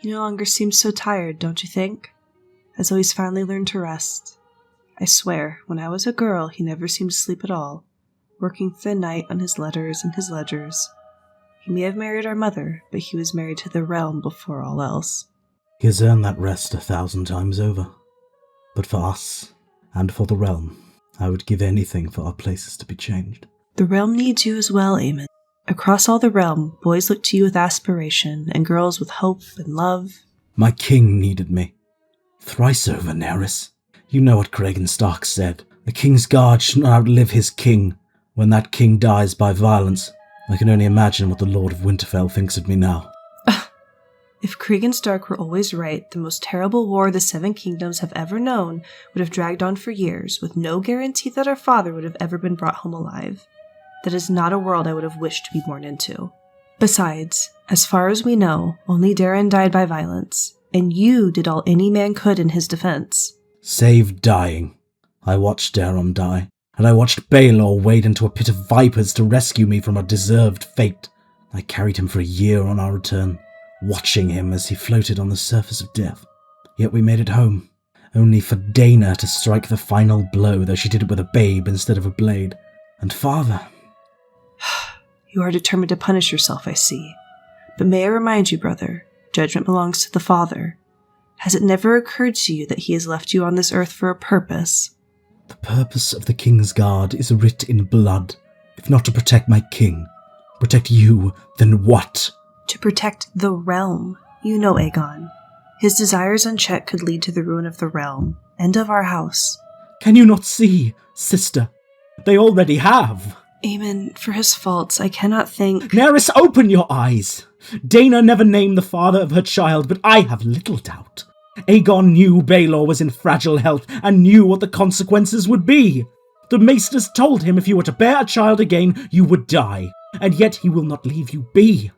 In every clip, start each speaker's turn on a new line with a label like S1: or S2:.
S1: He no longer seems so tired, don't you think? As though he's finally learned to rest. I swear, when I was a girl, he never seemed to sleep at all, working through the night on his letters and his ledgers. He may have married our mother, but he was married to the realm before all else.
S2: He has earned that rest 1,000 times over. But for us, and for the realm, I would give anything for our places to be changed.
S1: The realm needs you as well, Aemon. Across all the realm, boys look to you with aspiration, and girls with hope and love.
S2: My king needed me. Thrice over, Naerys. You know what Cregan Stark said. The king's guard should not outlive his king. When that king dies by violence, I can only imagine what the Lord of Winterfell thinks of me now.
S1: If Cregan Stark were always right, the most terrible war the Seven Kingdoms have ever known would have dragged on for years, with no guarantee that our father would have ever been brought home alive. That is not a world I would have wished to be born into. Besides, as far as we know, only Daeron died by violence, and you did all any man could in his defense.
S2: Save dying. I watched Daeron die, and I watched Baelor wade into a pit of vipers to rescue me from a deserved fate. I carried him for a year on our return, watching him as he floated on the surface of death. Yet we made it home, only for Dana to strike the final blow, though she did it with a babe instead of a blade. And father...
S1: You are determined to punish yourself, I see. But may I remind you, brother, judgment belongs to the Father. Has it never occurred to you that he has left you on this earth for a purpose?
S2: The purpose of the King's Guard is writ in blood. If not to protect my king, protect you, then what?
S1: To protect the realm. You know Aegon. His desires unchecked could lead to the ruin of the realm, and of our house.
S2: Can you not see, sister? They already have.
S1: Aemon, for his faults, I cannot think...
S2: Naerys, open your eyes! Dana never named the father of her child, but I have little doubt. Aegon knew Baelor was in fragile health, and knew what the consequences would be. The maesters told him if you were to bear a child again, you would die, and yet he will not leave you be.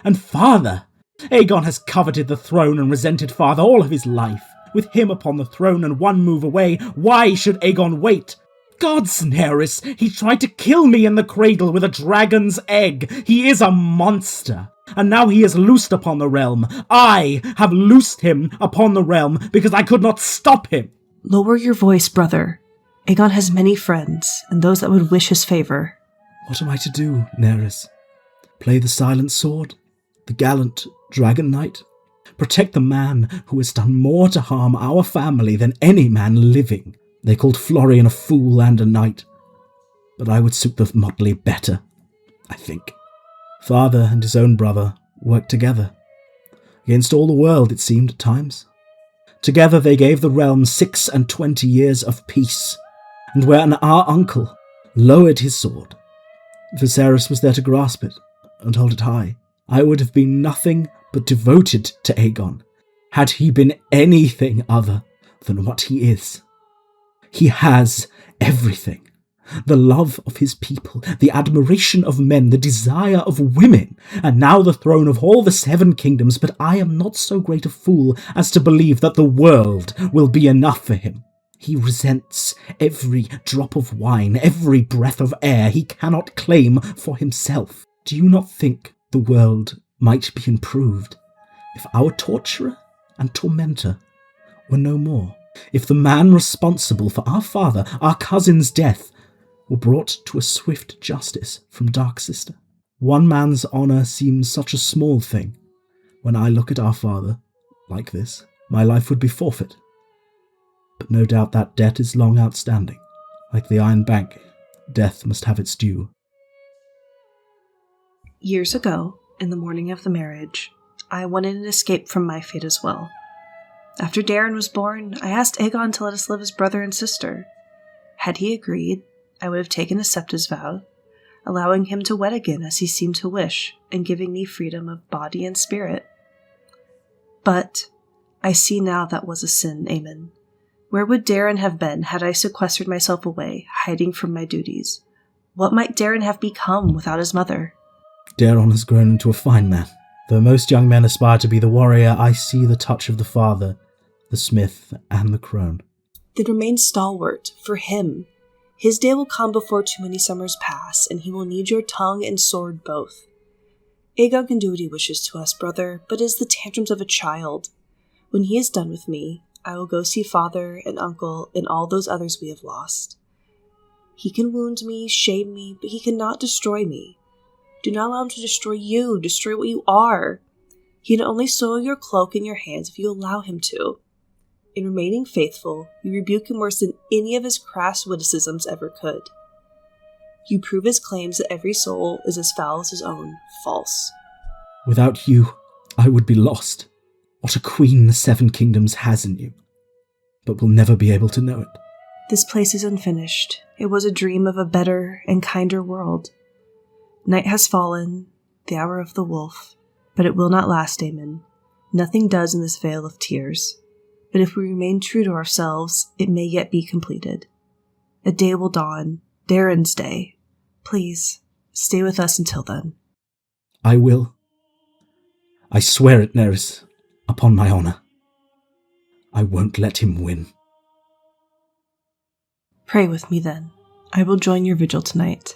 S2: And father! Aegon has coveted the throne and resented father all of his life. With him upon the throne and one move away, why should Aegon wait? Gods, Naerys, he tried to kill me in the cradle with a dragon's egg. He is a monster. And now he is loosed upon the realm. I have loosed him upon the realm because I could not stop him.
S1: Lower your voice, brother. Aegon has many friends, and those that would wish his favor.
S2: What am I to do, Naerys? Play the silent sword? The gallant Dragonknight? Protect the man who has done more to harm our family than any man living? They called Florian a fool and a knight, but I would suit the motley better, I think. Father and his own brother worked together. Against all the world, it seemed at times. Together they gave the realm 26 years of peace, and when our uncle lowered his sword, Viserys was there to grasp it and hold it high. I would have been nothing but devoted to Aegon, had he been anything other than what he is. He has everything. The love of his people, the admiration of men, the desire of women, and now the throne of all the Seven Kingdoms, but I am not so great a fool as to believe that the world will be enough for him. He resents every drop of wine, every breath of air he cannot claim for himself. Do you not think the world might be improved if our torturer and tormentor were no more? If the man responsible for our father, our cousin's death, were brought to a swift justice from Dark Sister? One man's honour seems such a small thing. When I look at our father, like this, my life would be forfeit. But no doubt that debt is long outstanding. Like the Iron Bank, death must have its due.
S1: Years ago, in the morning of the marriage, I wanted an escape from my fate as well. After Daeron was born, I asked Aegon to let us live as brother and sister. Had he agreed, I would have taken a Septa's vow, allowing him to wed again as he seemed to wish, and giving me freedom of body and spirit. But I see now that was a sin, Aemon. Where would Daeron have been had I sequestered myself away, hiding from my duties? What might Daeron have become without his mother?
S2: Daeron has grown into a fine man. Though most young men aspire to be the warrior, I see the touch of the father, the smith, and the crone.
S1: Then remain stalwart, for him. His day will come before too many summers pass, and he will need your tongue and sword both. Aegon can do what he wishes to us, brother, but it is the tantrums of a child. When he is done with me, I will go see father and uncle and all those others we have lost. He can wound me, shame me, but he cannot destroy me. Do not allow him to destroy you, destroy what you are. He can only soil your cloak in your hands if you allow him to. In remaining faithful, you rebuke him worse than any of his crass witticisms ever could. You prove his claims that every soul is as foul as his own false.
S2: Without you, I would be lost. What a queen the Seven Kingdoms has in you, but will never be able to know it.
S1: This place is unfinished. It was a dream of a better and kinder world. Night has fallen, the hour of the wolf, but it will not last, Aemon. Nothing does in this vale of tears. But if we remain true to ourselves, it may yet be completed. A day will dawn, Darren's day. Please, stay with us until then.
S2: I will. I swear it, Naerys, upon my honour. I won't let him win.
S1: Pray with me then. I will join your vigil tonight.